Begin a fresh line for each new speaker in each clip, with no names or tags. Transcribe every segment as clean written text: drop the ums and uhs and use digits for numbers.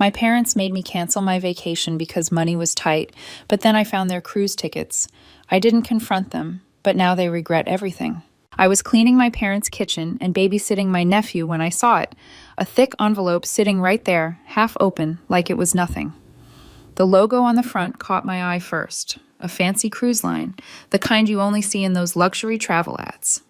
My parents made me cancel my vacation because money was tight, but then I found their cruise tickets. I didn't confront them, but now they regret everything. I was cleaning my parents' kitchen and babysitting my nephew when I saw it, a thick envelope sitting right there, half open, like it was nothing. The logo on the front caught my eye first, a fancy cruise line, the kind you only see in those luxury travel ads.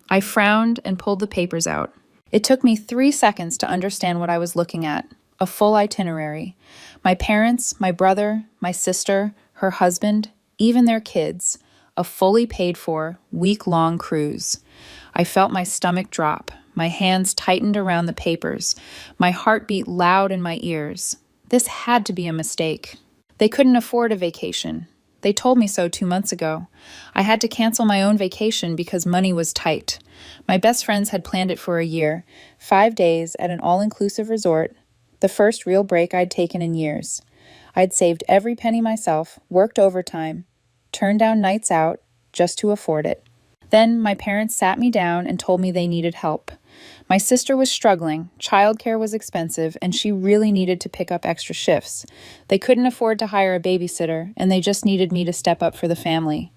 I frowned and pulled the papers out. It took me 3 seconds to understand what I was looking at, a full itinerary. My parents, my brother, my sister, her husband, even their kids. A fully paid for, week-long cruise. I felt my stomach drop. My hands tightened around the papers. My heart beat loud in my ears. This had to be a mistake. They couldn't afford a vacation. They told me so 2 months ago. I had to cancel my own vacation because money was tight. My best friends had planned it for a year, 5 days at an all-inclusive resort, the first real break I'd taken in years. I'd saved every penny myself, worked overtime, turned down nights out just to afford it. Then my parents sat me down and told me they needed help. My sister was struggling, childcare was expensive, and she really needed to pick up extra shifts. They couldn't afford to hire a babysitter, and they just needed me to step up for the family.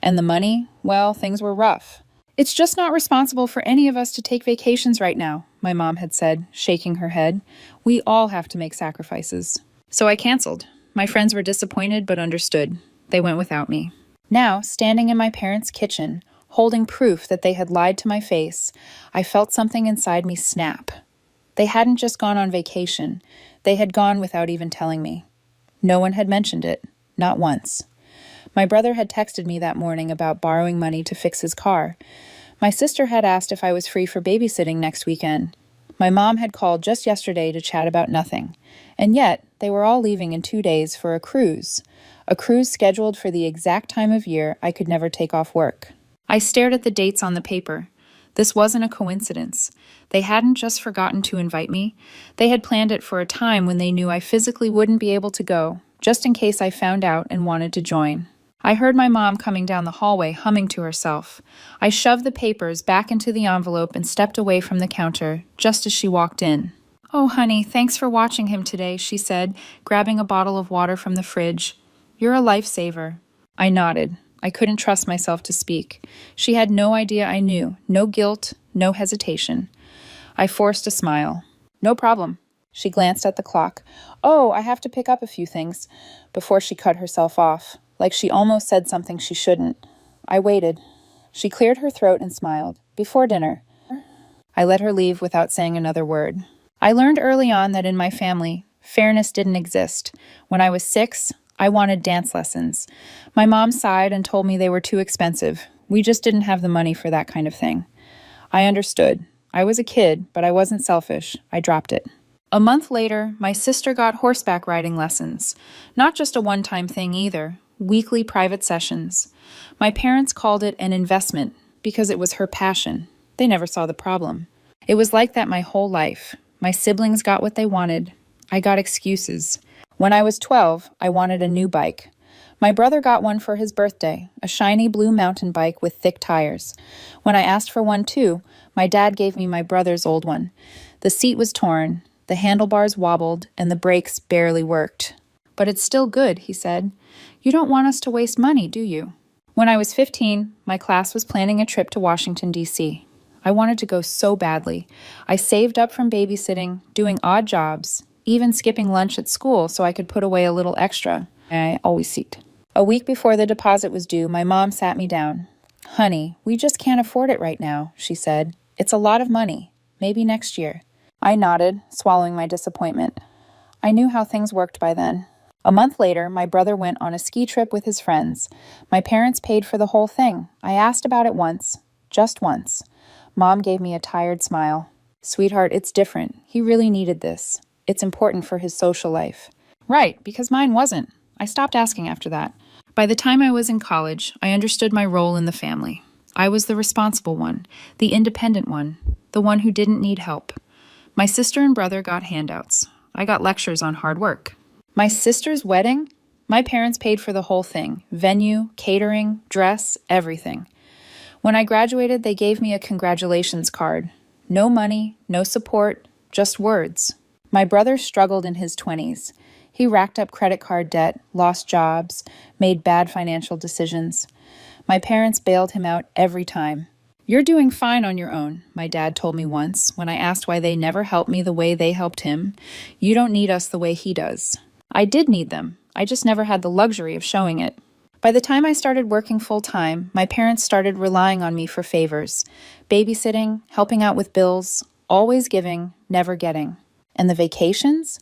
And the money? Well, things were rough. It's just not responsible for any of us to take vacations right now, my mom had said, shaking her head. We all have to make sacrifices. So I canceled. My friends were disappointed but understood. They went without me. Now, standing in my parents' kitchen, holding proof that they had lied to my face, I felt something inside me snap. They hadn't just gone on vacation. They had gone without even telling me. No one had mentioned it, not once. My brother had texted me that morning about borrowing money to fix his car. My sister had asked if I was free for babysitting next weekend. My mom had called just yesterday to chat about nothing. And yet, they were all leaving in 2 days for a cruise scheduled for the exact time of year I could never take off work. I stared at the dates on the paper. This wasn't a coincidence. They hadn't just forgotten to invite me. They had planned it for a time when they knew I physically wouldn't be able to go, just in case I found out and wanted to join. I heard my mom coming down the hallway humming to herself. I shoved the papers back into the envelope and stepped away from the counter, just as she walked in. "Oh, honey, thanks for watching him today," she said, grabbing a bottle of water from the fridge. "You're a lifesaver." I nodded. I couldn't trust myself to speak. She had no idea I knew, no guilt, no hesitation. I forced a smile. "No problem." She glanced at the clock. "Oh, I have to pick up a few things," before she cut herself off, like she almost said something she shouldn't. I waited. She cleared her throat and smiled. "Before dinner." I let her leave without saying another word. I learned early on that in my family, fairness didn't exist. When I was 6, I wanted dance lessons. My mom sighed and told me they were too expensive. We just didn't have the money for that kind of thing. I understood. I was a kid, but I wasn't selfish. I dropped it. A month later, my sister got horseback riding lessons. Not just a one-time thing either. Weekly private sessions. My parents called it an investment because it was her passion. They never saw the problem. It was like that my whole life. My siblings got what they wanted. I got excuses. When I was 12, I wanted a new bike. My brother got one for his birthday, a shiny blue mountain bike with thick tires. When I asked for one too, my dad gave me my brother's old one. The seat was torn, the handlebars wobbled, and the brakes barely worked. "But it's still good," he said. "You don't want us to waste money, do you?" When I was 15, my class was planning a trip to Washington, D.C. I wanted to go so badly. I saved up from babysitting, doing odd jobs, even skipping lunch at school so I could put away a little extra. I always eat. A week before the deposit was due, my mom sat me down. "Honey, we just can't afford it right now," she said. "It's a lot of money. Maybe next year." I nodded, swallowing my disappointment. I knew how things worked by then. A month later, my brother went on a ski trip with his friends. My parents paid for the whole thing. I asked about it once, just once. Mom gave me a tired smile. "Sweetheart, it's different. He really needed this. It's important for his social life." Right, because mine wasn't. I stopped asking after that. By the time I was in college, I understood my role in the family. I was the responsible one, the independent one, the one who didn't need help. My sister and brother got handouts. I got lectures on hard work. My sister's wedding? My parents paid for the whole thing. Venue, catering, dress, everything. When I graduated, they gave me a congratulations card. No money, no support, just words. My brother struggled in his 20s. He racked up credit card debt, lost jobs, made bad financial decisions. My parents bailed him out every time. "You're doing fine on your own," my dad told me once when I asked why they never helped me the way they helped him. "You don't need us the way he does." I did need them. I just never had the luxury of showing it. By the time I started working full-time, my parents started relying on me for favors. Babysitting, helping out with bills, always giving, never getting. And the vacations?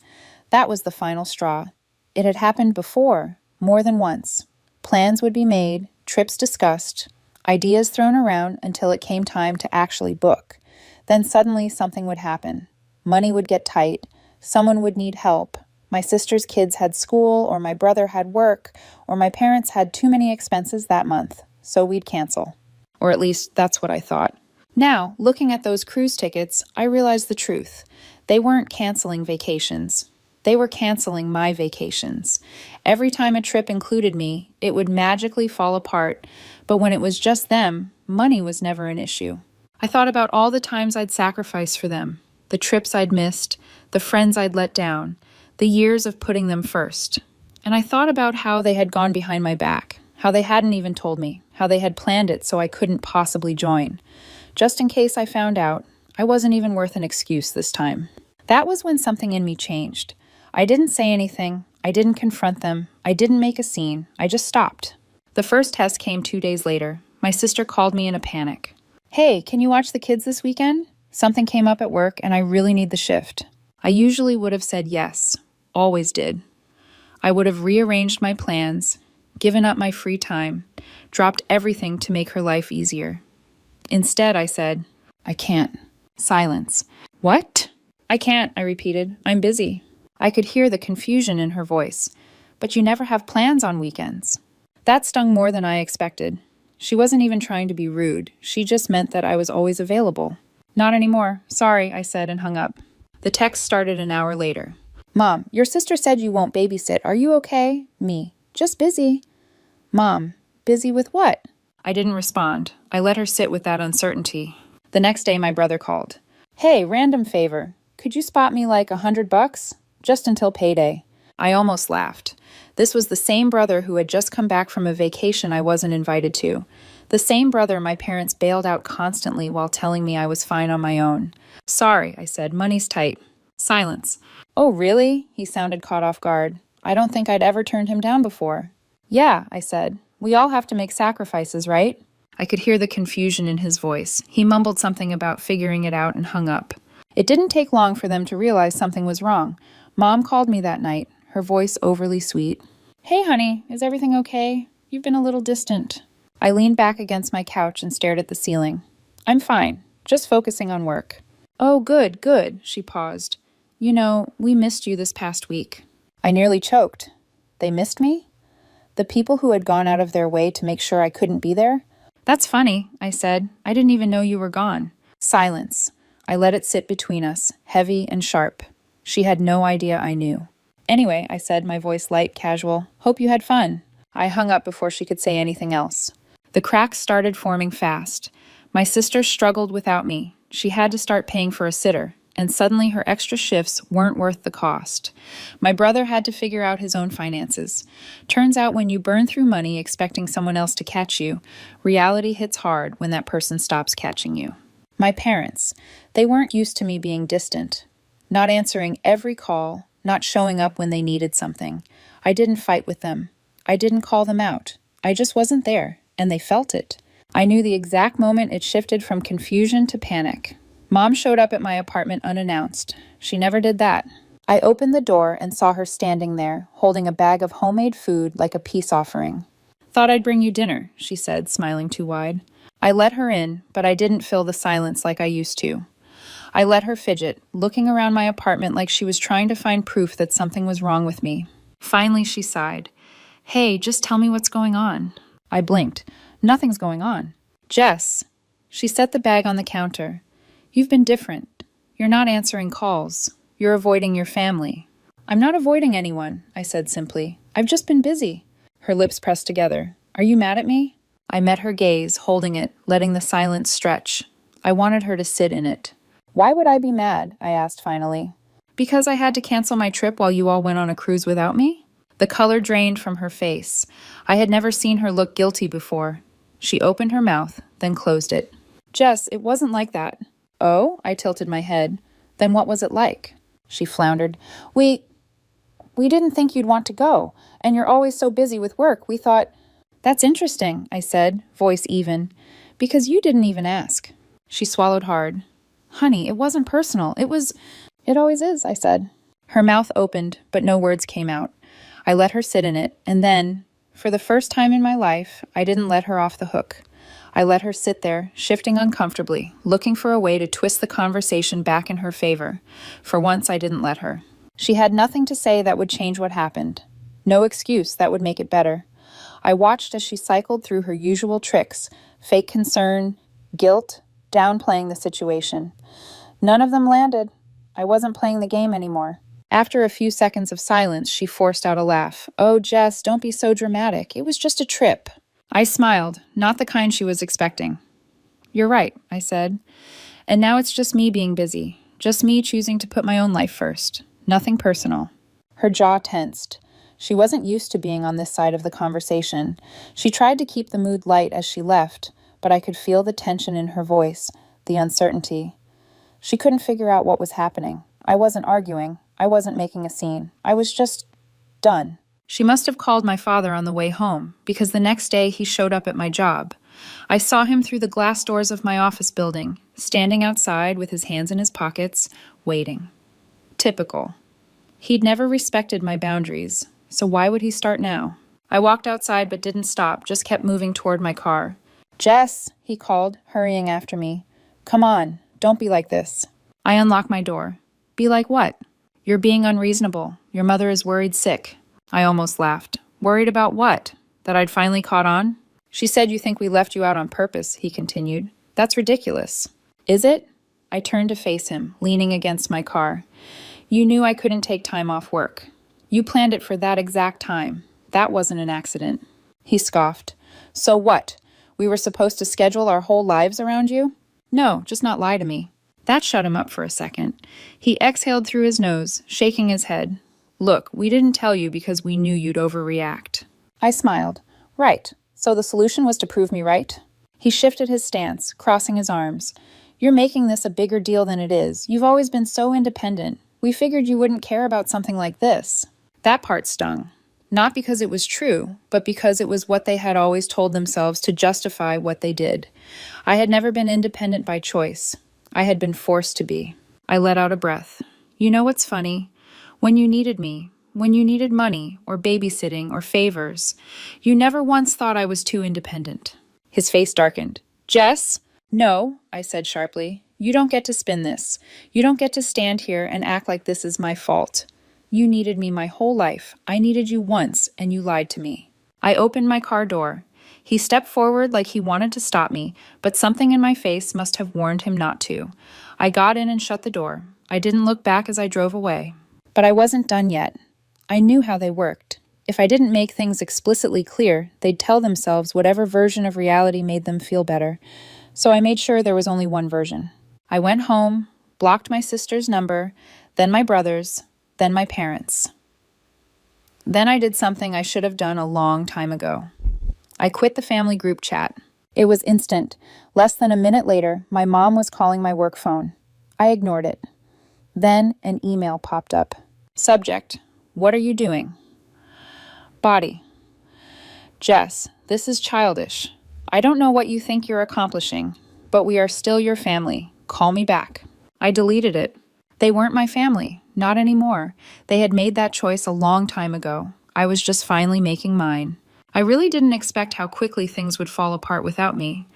That was the final straw. It had happened before, more than once. Plans would be made, trips discussed, ideas thrown around until it came time to actually book. Then suddenly something would happen. Money would get tight, someone would need help. My sister's kids had school, or my brother had work, or my parents had too many expenses that month, so we'd cancel. Or at least that's what I thought. Now, looking at those cruise tickets, I realized the truth. They weren't canceling vacations. They were canceling my vacations. Every time a trip included me, it would magically fall apart, but when it was just them, money was never an issue. I thought about all the times I'd sacrificed for them, the trips I'd missed, the friends I'd let down, the years of putting them first. And I thought about how they had gone behind my back, how they hadn't even told me, how they had planned it so I couldn't possibly join. Just in case I found out, I wasn't even worth an excuse this time. That was when something in me changed. I didn't say anything, I didn't confront them, I didn't make a scene, I just stopped. The first test came 2 days later. My sister called me in a panic. "Hey, can you watch the kids this weekend? Something came up at work and I really need the shift." I usually would have said yes, always did. I would have rearranged my plans, given up my free time, dropped everything to make her life easier. Instead, I said, "I can't." Silence. "What?" "I can't," I repeated. "I'm busy." I could hear the confusion in her voice. "But you never have plans on weekends." That stung more than I expected. She wasn't even trying to be rude. She just meant that I was always available. "Not anymore. Sorry," I said and hung up. The text started an hour later. "Mom, your sister said you won't babysit. Are you okay?" Me. "Just busy." "Mom, busy with what?" I didn't respond. I let her sit with that uncertainty. The next day, my brother called. "Hey, random favor. Could you spot me like $100? Just until payday." I almost laughed. This was the same brother who had just come back from a vacation I wasn't invited to. The same brother my parents bailed out constantly while telling me I was fine on my own. "Sorry," I said. "Money's tight." Silence. "Oh, really?" He sounded caught off guard. I don't think I'd ever turned him down before. "Yeah," I said. "We all have to make sacrifices, right?" I could hear the confusion in his voice. He mumbled something about figuring it out and hung up. It didn't take long for them to realize something was wrong. Mom called me that night, her voice overly sweet. "Hey, honey, is everything okay? You've been a little distant." I leaned back against my couch and stared at the ceiling. "I'm fine, just focusing on work." "Oh, good, good," she paused. "You know, we missed you this past week." I nearly choked. They missed me? The people who had gone out of their way to make sure I couldn't be there? "That's funny," I said. "I didn't even know you were gone." Silence. I let it sit between us, heavy and sharp. She had no idea I knew. "Anyway," I said, my voice light, casual. "Hope you had fun." I hung up before she could say anything else. The cracks started forming fast. My sister struggled without me. She had to start paying for a sitter, and suddenly her extra shifts weren't worth the cost. My brother had to figure out his own finances. Turns out when you burn through money expecting someone else to catch you, reality hits hard when that person stops catching you. My parents, they weren't used to me being distant. Not answering every call, not showing up when they needed something. I didn't fight with them. I didn't call them out. I just wasn't there, and they felt it. I knew the exact moment it shifted from confusion to panic. Mom showed up at my apartment unannounced. She never did that. I opened the door and saw her standing there, holding a bag of homemade food like a peace offering. "Thought I'd bring you dinner," she said, smiling too wide. I let her in, but I didn't fill the silence like I used to. I let her fidget, looking around my apartment like she was trying to find proof that something was wrong with me. Finally, she sighed. "Hey, just tell me what's going on." I blinked. "Nothing's going on." "Jess." She set the bag on the counter. "You've been different. You're not answering calls. You're avoiding your family." "I'm not avoiding anyone," I said simply. "I've just been busy." Her lips pressed together. "Are you mad at me?" I met her gaze, holding it, letting the silence stretch. I wanted her to sit in it. "Why would I be mad?" I asked finally. Because I had to cancel my trip while you all went on a cruise without me? The color drained from her face. I had never seen her look guilty before. She opened her mouth, then closed it. Jess, it wasn't like that. Oh? I tilted my head. Then what was it like? She floundered. We didn't think you'd want to go, and you're always so busy with work. We thought... That's interesting, I said, voice even, because you didn't even ask. She swallowed hard. Honey, it wasn't personal. It always is, I said. Her mouth opened, but no words came out. I let her sit in it, and then, for the first time in my life, I didn't let her off the hook. I let her sit there, shifting uncomfortably, looking for a way to twist the conversation back in her favor. For once, I didn't let her. She had nothing to say that would change what happened. No excuse that would make it better. I watched as she cycled through her usual tricks, fake concern, guilt, downplaying the situation. None of them landed. I wasn't playing the game anymore. After a few seconds of silence, she forced out a laugh. Oh, Jess, don't be so dramatic. It was just a trip. I smiled, not the kind she was expecting. You're right, I said. And now it's just me being busy. Just me choosing to put my own life first. Nothing personal. Her jaw tensed. She wasn't used to being on this side of the conversation. She tried to keep the mood light as she left, but I could feel the tension in her voice, the uncertainty. She couldn't figure out what was happening. I wasn't arguing. I wasn't making a scene. I was just done. She must have called my father on the way home, because the next day he showed up at my job. I saw him through the glass doors of my office building, standing outside with his hands in his pockets, waiting. Typical. He'd never respected my boundaries, so why would he start now? I walked outside but didn't stop, just kept moving toward my car. Jess, he called, hurrying after me. Come on, don't be like this. I unlocked my door. Be like what? You're being unreasonable. Your mother is worried sick. I almost laughed. Worried about what? That I'd finally caught on? She said you think we left you out on purpose, he continued. That's ridiculous. Is it? I turned to face him, leaning against my car. You knew I couldn't take time off work. You planned it for that exact time. That wasn't an accident. He scoffed. So what? We were supposed to schedule our whole lives around you? No, just not lie to me. That shut him up for a second. He exhaled through his nose, shaking his head. Look, we didn't tell you because we knew you'd overreact. I smiled. Right. So the solution was to prove me right? He shifted his stance, crossing his arms. You're making this a bigger deal than it is. You've always been so independent. We figured you wouldn't care about something like this. That part stung. Not because it was true, but because it was what they had always told themselves to justify what they did. I had never been independent by choice. I had been forced to be. I let out a breath. You know what's funny? When you needed me, when you needed money or babysitting or favors, you never once thought I was too independent. His face darkened. Jess? No, I said sharply. You don't get to spin this. You don't get to stand here and act like this is my fault. You needed me my whole life. I needed you once, and you lied to me. I opened my car door. He stepped forward like he wanted to stop me, but something in my face must have warned him not to. I got in and shut the door. I didn't look back as I drove away. But I wasn't done yet. I knew how they worked. If I didn't make things explicitly clear, they'd tell themselves whatever version of reality made them feel better. So I made sure there was only one version. I went home, blocked my sister's number, then my brother's, then my parents'. Then I did something I should have done a long time ago. I quit the family group chat. It was instant. Less than a minute later, my mom was calling my work phone. I ignored it. Then an email popped up. Subject: What are you doing? Body: Jess, this is childish. I don't know what you think you're accomplishing, but we are still your family. Call me back. I deleted it. They weren't my family. Not anymore. They had made that choice a long time ago. I was just finally making mine. I really didn't expect how quickly things would fall apart without me.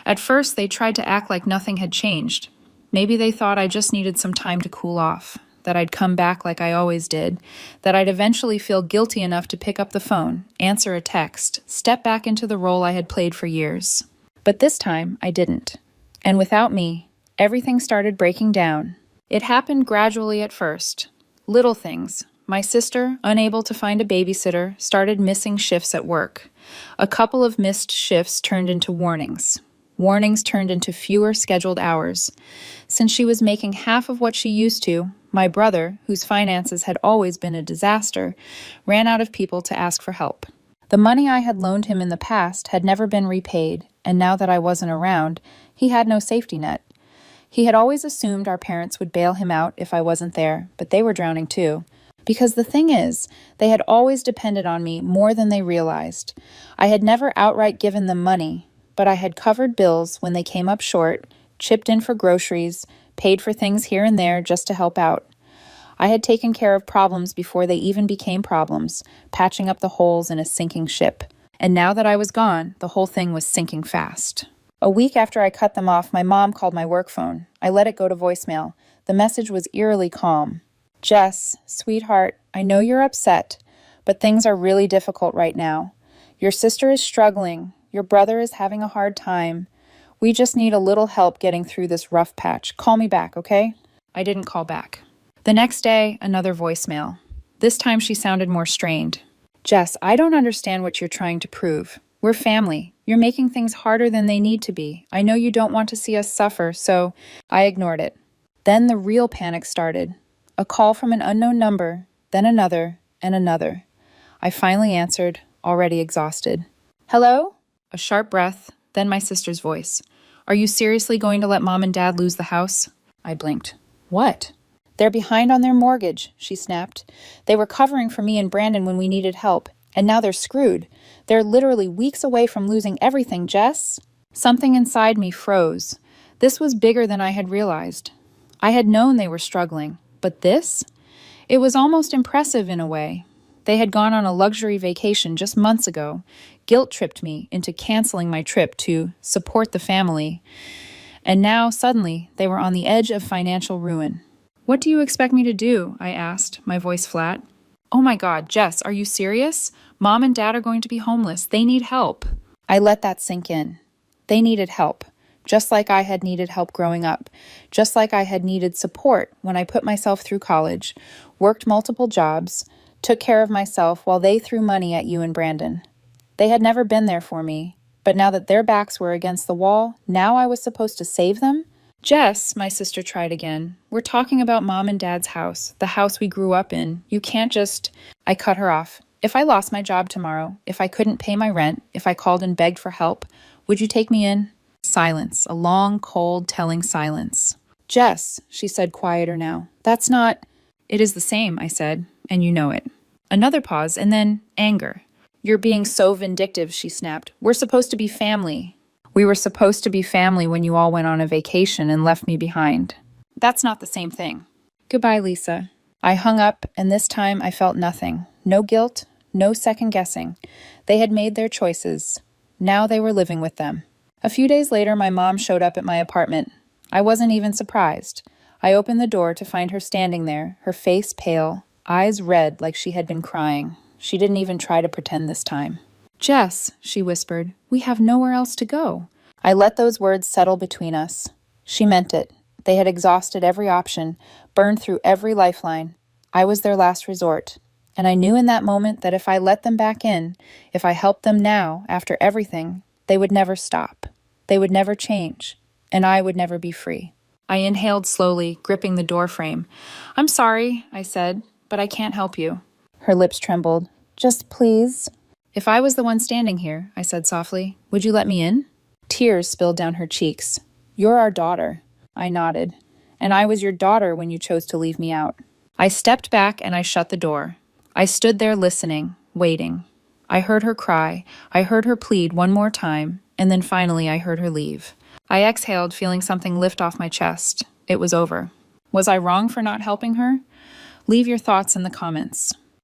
At first, they tried to act like nothing had changed. Maybe they thought I just needed some time to cool off, that I'd come back like I always did, that I'd eventually feel guilty enough to pick up the phone, answer a text, step back into the role I had played for years. But this time, I didn't. And without me, everything started breaking down. It happened gradually at first. Little things. My sister, unable to find a babysitter, started missing shifts at work. A couple of missed shifts turned into warnings. Warnings turned into fewer scheduled hours. Since she was making half of what she used to, My brother, whose finances had always been a disaster, ran out of people to ask for help. The money I had loaned him in the past had never been repaid, and now that I wasn't around, he had no safety net. He had always assumed our parents would bail him out if I wasn't there, but they were drowning too. Because the thing is, they had always depended on me more than they realized. I had never outright given them money, but I had covered bills when they came up short, chipped in for groceries, paid for things here and there just to help out. I had taken care of problems before they even became problems, patching up the holes in a sinking ship. And now that I was gone, the whole thing was sinking fast. A week after I cut them off, my mom called my work phone. I let it go to voicemail. The message was eerily calm. Jess, sweetheart, I know you're upset, but things are really difficult right now. Your sister is struggling. Your brother is having a hard time. We just need a little help getting through this rough patch. Call me back, okay? I didn't call back. The next day, another voicemail. This time she sounded more strained. Jess, I don't understand what you're trying to prove. We're family. You're making things harder than they need to be. I know you don't want to see us suffer, so I ignored it. Then the real panic started. A call from an unknown number, then another, and another. I finally answered, already exhausted. Hello? A sharp breath, then my sister's voice. Are you seriously going to let Mom and Dad lose the house? I blinked. What? They're behind on their mortgage, she snapped. They were covering for me and Brandon when we needed help, and now they're screwed. They're literally weeks away from losing everything, Jess. Something inside me froze. This was bigger than I had realized. I had known they were struggling, but this? It was almost impressive in a way. They had gone on a luxury vacation just months ago, guilt-tripped me into canceling my trip to support the family, and now, suddenly, they were on the edge of financial ruin. What do you expect me to do? I asked, my voice flat. Oh my God, Jess, are you serious? Mom and Dad are going to be homeless. They need help. I let that sink in. They needed help, just like I had needed help growing up, just like I had needed support when I put myself through college, worked multiple jobs, took care of myself while they threw money at you and Brandon. They had never been there for me, but now that their backs were against the wall, now I was supposed to save them? Jess, my sister tried again. We're talking about Mom and Dad's house, the house we grew up in. You can't just... I cut her off. If I lost my job tomorrow, if I couldn't pay my rent, if I called and begged for help, would you take me in? Silence, a long, cold, telling silence. Jess, she said quieter now. That's not... It is the same, I said, and you know it. Another pause, and then anger. You're being so vindictive, she snapped. We're supposed to be family. We were supposed to be family when you all went on a vacation and left me behind. That's not the same thing. Goodbye, Lisa. I hung up, and this time I felt nothing. No guilt, no second guessing. They had made their choices. Now they were living with them. A few days later, my mom showed up at my apartment. I wasn't even surprised. I opened the door to find her standing there, her face pale, eyes red like she had been crying. She didn't even try to pretend this time. Jess, she whispered, we have nowhere else to go. I let those words settle between us. She meant it. They had exhausted every option, burned through every lifeline. I was their last resort. And I knew in that moment that if I let them back in, if I helped them now, after everything, they would never stop. They would never change. And I would never be free. I inhaled slowly, gripping the doorframe. I'm sorry, I said, but I can't help you. Her lips trembled. Just please. If I was the one standing here, I said softly, would you let me in? Tears spilled down her cheeks. You're our daughter. I nodded. And I was your daughter when you chose to leave me out. I stepped back and I shut the door. I stood there listening, waiting. I heard her cry. I heard her plead one more time, and then finally I heard her leave. I exhaled, feeling something lift off my chest. It was over. Was I wrong for not helping her? Leave your thoughts in the comments.